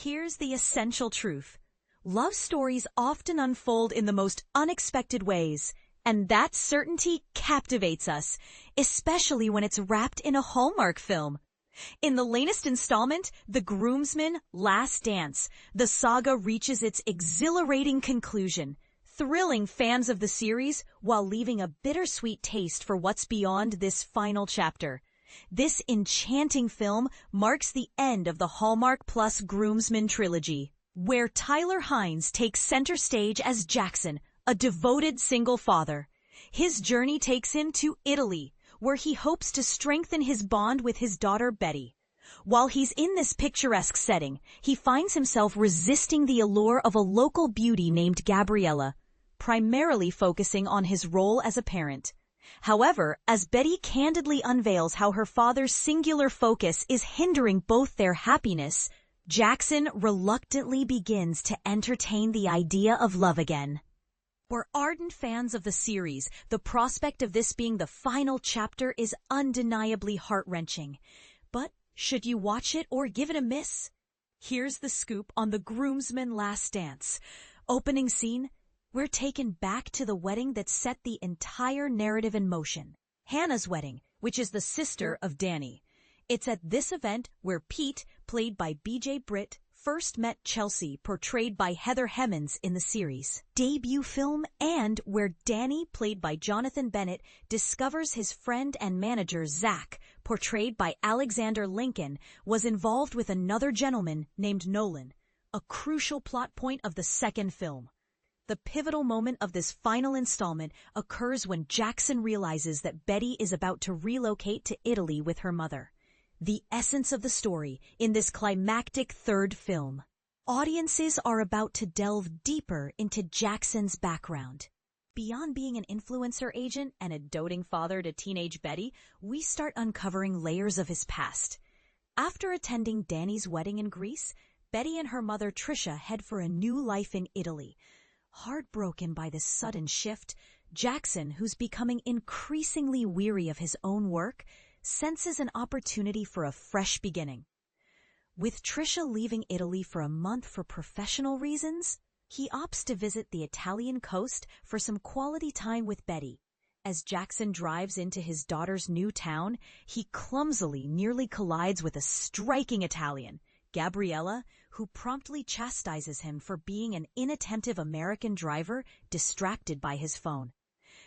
Here's the essential truth. Love stories often unfold in the most unexpected ways, and that certainty captivates us, especially when it's wrapped in a Hallmark film. In the latest installment, The Groomsmen Last Dance, the saga reaches its exhilarating conclusion, thrilling fans of the series while leaving a bittersweet taste for what's beyond this final chapter. This enchanting film marks the end of the Hallmark Plus Groomsmen trilogy, where Tyler Hynes takes center stage as Jackson, a devoted single father. His journey takes him to Italy, where he hopes to strengthen his bond with his daughter Betty. While he's in this picturesque setting, he finds himself resisting the allure of a local beauty named Gabriella, primarily focusing on his role as a parent. However, as Betty candidly unveils how her father's singular focus is hindering both their happiness, Jackson reluctantly begins to entertain the idea of love again. For ardent fans of the series, the prospect of this being the final chapter is undeniably heart-wrenching. But should you watch it or give it a miss? Here's the scoop on The Groomsmen Last Dance. Opening scene, we're taken back to the wedding that set the entire narrative in motion. Hannah's wedding, which is the sister of Danny. It's at this event where Pete, played by B.J. Britt, first met Chelsea, portrayed by Heather Hemmons in the series' debut film, and where Danny, played by Jonathan Bennett, discovers his friend and manager Zach, portrayed by Alexander Lincoln, was involved with another gentleman named Nolan, a crucial plot point of the second film. The pivotal moment of this final installment occurs when Jackson realizes that Betty is about to relocate to Italy with her mother. The essence of the story in this climactic third film. Audiences are about to delve deeper into Jackson's background. Beyond being an influencer agent and a doting father to teenage Betty, we start uncovering layers of his past. After attending Danny's wedding in Greece, Betty and her mother Trisha head for a new life in Italy. Heartbroken by this sudden shift, Jackson, who's becoming increasingly weary of his own work, senses an opportunity for a fresh beginning. With Trisha leaving Italy for a month for professional reasons, he opts to visit the Italian coast for some quality time with Betty. As Jackson drives into his daughter's new town, he clumsily nearly collides with a striking Italian, Gabriella, who promptly chastises him for being an inattentive American driver distracted by his phone.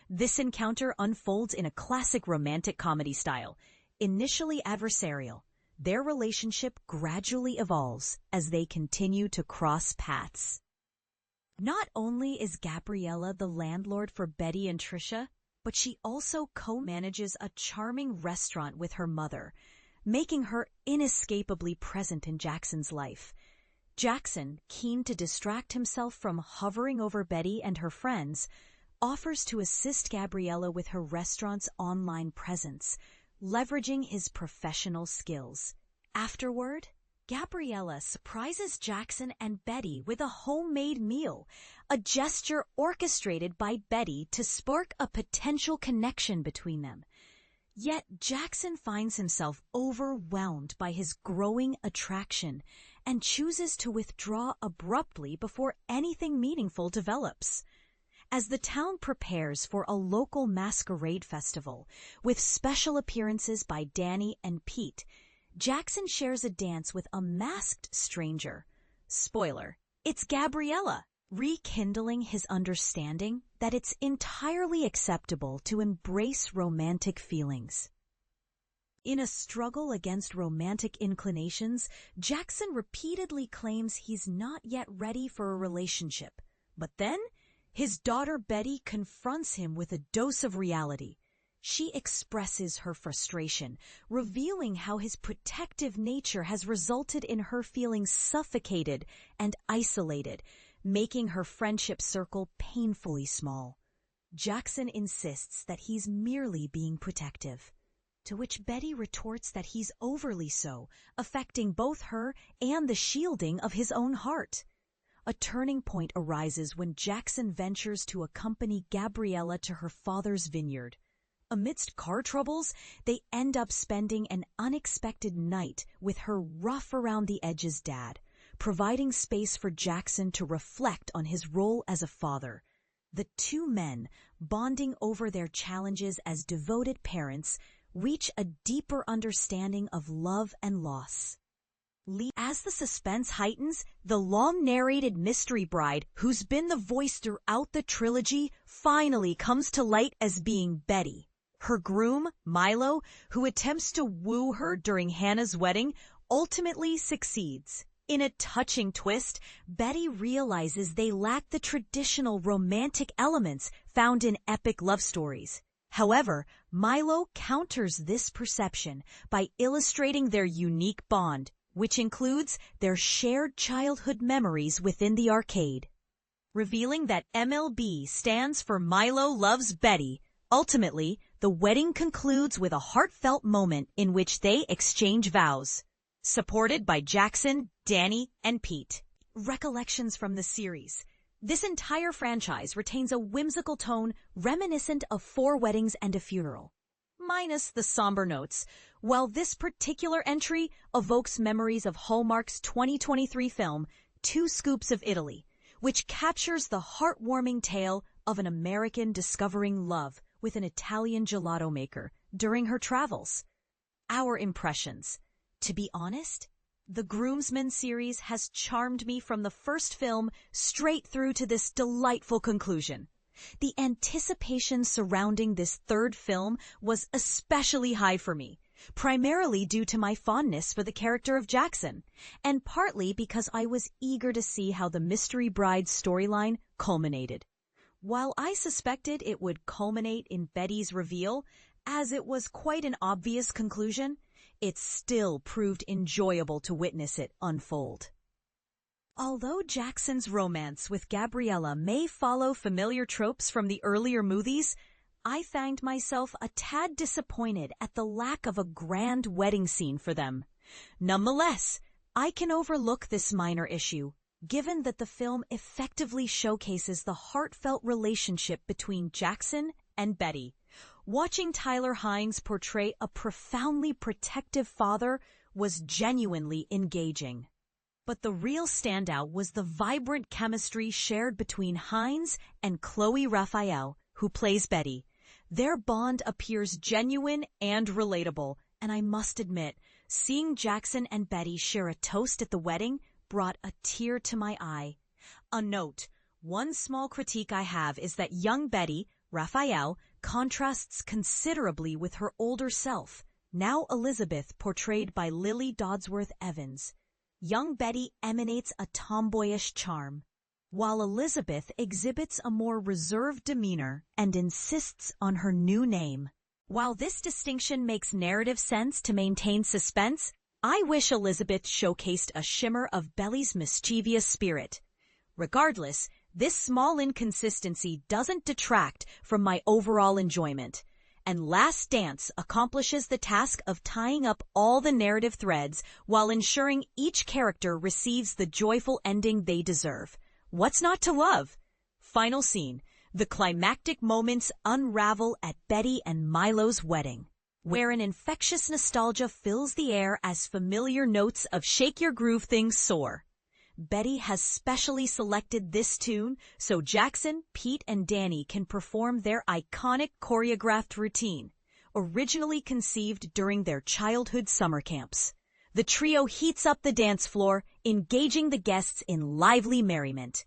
This encounter unfolds in a classic romantic comedy style. Initially adversarial, their relationship gradually evolves as they continue to cross paths. Not only is Gabriella the landlord for Betty and Trisha, but she also co-manages a charming restaurant with her mother, making her inescapably present in Jackson's life. Jackson, keen to distract himself from hovering over Betty and her friends, offers to assist Gabriella with her restaurant's online presence, leveraging his professional skills. Afterward, Gabriella surprises Jackson and Betty with a homemade meal, a gesture orchestrated by Betty to spark a potential connection between them. Yet Jackson finds himself overwhelmed by his growing attraction and chooses to withdraw abruptly before anything meaningful develops. As the town prepares for a local masquerade festival, with special appearances by Danny and Pete, Jackson shares a dance with a masked stranger. Spoiler, it's Gabriella, rekindling his understanding that it's entirely acceptable to embrace romantic feelings. In a struggle against romantic inclinations, Jackson repeatedly claims he's not yet ready for a relationship. But then, his daughter Betty confronts him with a dose of reality. She expresses her frustration, revealing how his protective nature has resulted in her feeling suffocated and isolated, making her friendship circle painfully small. Jackson insists that he's merely being protective, to which Betty retorts that he's overly so, affecting both her and the shielding of his own heart. A turning point arises when Jackson ventures to accompany Gabriella to her father's vineyard. Amidst car troubles, they end up spending an unexpected night with her rough-around-the-edges dad, providing space for Jackson to reflect on his role as a father. The two men, bonding over their challenges as devoted parents, reach a deeper understanding of love and loss. As the suspense heightens, the long-narrated mystery bride, who's been the voice throughout the trilogy, finally comes to light as being Betty. Her groom, Milo, who attempts to woo her during Hannah's wedding, ultimately succeeds. In a touching twist, Betty realizes they lack the traditional romantic elements found in epic love stories. However, Milo counters this perception by illustrating their unique bond, which includes their shared childhood memories within the arcade. Revealing that MLB stands for Milo Loves Betty, ultimately, the wedding concludes with a heartfelt moment in which they exchange vows. Supported by Jackson, Danny, and Pete. Recollections from the series. This entire franchise retains a whimsical tone reminiscent of 4 Weddings and a Funeral. Minus the somber notes, while this particular entry evokes memories of Hallmark's 2023 film, 2 Scoops of Italy, which captures the heartwarming tale of an American discovering love with an Italian gelato maker during her travels. Our impressions. To be honest, the Groomsmen series has charmed me from the first film straight through to this delightful conclusion. The anticipation surrounding this 3rd film was especially high for me, primarily due to my fondness for the character of Jackson, and partly because I was eager to see how the Mystery Bride storyline culminated. While I suspected it would culminate in Betty's reveal, as it was quite an obvious conclusion, it still proved enjoyable to witness it unfold. Although Jackson's romance with Gabriella may follow familiar tropes from the earlier movies, I found myself a tad disappointed at the lack of a grand wedding scene for them. Nonetheless, I can overlook this minor issue, given that the film effectively showcases the heartfelt relationship between Jackson and Betty. Watching Tyler Hynes portray a profoundly protective father was genuinely engaging. But the real standout was the vibrant chemistry shared between Hynes and Chloe Raphael, who plays Betty. Their bond appears genuine and relatable, and I must admit, seeing Jackson and Betty share a toast at the wedding brought a tear to my eye. A note, one small critique I have is that young Betty, Raphael, contrasts considerably with her older self, now Elizabeth, portrayed by Lily Dodsworth Evans. Young Betty emanates a tomboyish charm, while Elizabeth exhibits a more reserved demeanor and insists on her new name. While this distinction makes narrative sense to maintain suspense, I wish Elizabeth showcased a shimmer of Betty's mischievous spirit. Regardless, this small inconsistency doesn't detract from my overall enjoyment, and Last Dance accomplishes the task of tying up all the narrative threads while ensuring each character receives the joyful ending they deserve. What's not to love? Final scene. The climactic moments unravel at Betty and Milo's wedding, where an infectious nostalgia fills the air as familiar notes of Shake Your Groove Thing soar. Betty has specially selected this tune so Jackson, Pete, and Danny can perform their iconic choreographed routine, originally conceived during their childhood summer camps. The trio heats up the dance floor, engaging the guests in lively merriment.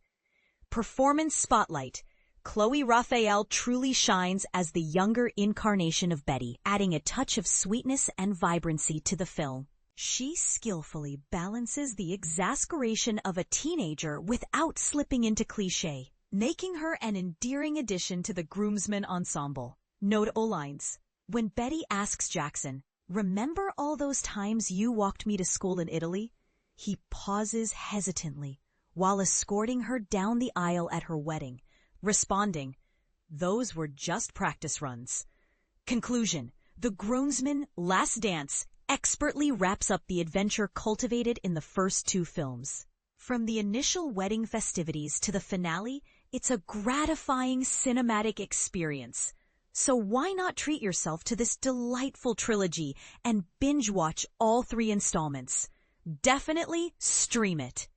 Performance spotlight. Chloe Raphael truly shines as the younger incarnation of Betty, adding a touch of sweetness and vibrancy to the film. She skillfully balances the exasperation of a teenager without slipping into cliché, making her an endearing addition to the groomsmen ensemble. Notable lines. When Betty asks Jackson, "Remember all those times you walked me to school in Italy?" He pauses hesitantly while escorting her down the aisle at her wedding, responding, "Those were just practice runs." Conclusion. The Groomsmen Last Dance expertly wraps up the adventure cultivated in the first 2 films. From the initial wedding festivities to the finale, it's a gratifying cinematic experience. So why not treat yourself to this delightful trilogy and binge watch all 3 installments? Definitely stream it.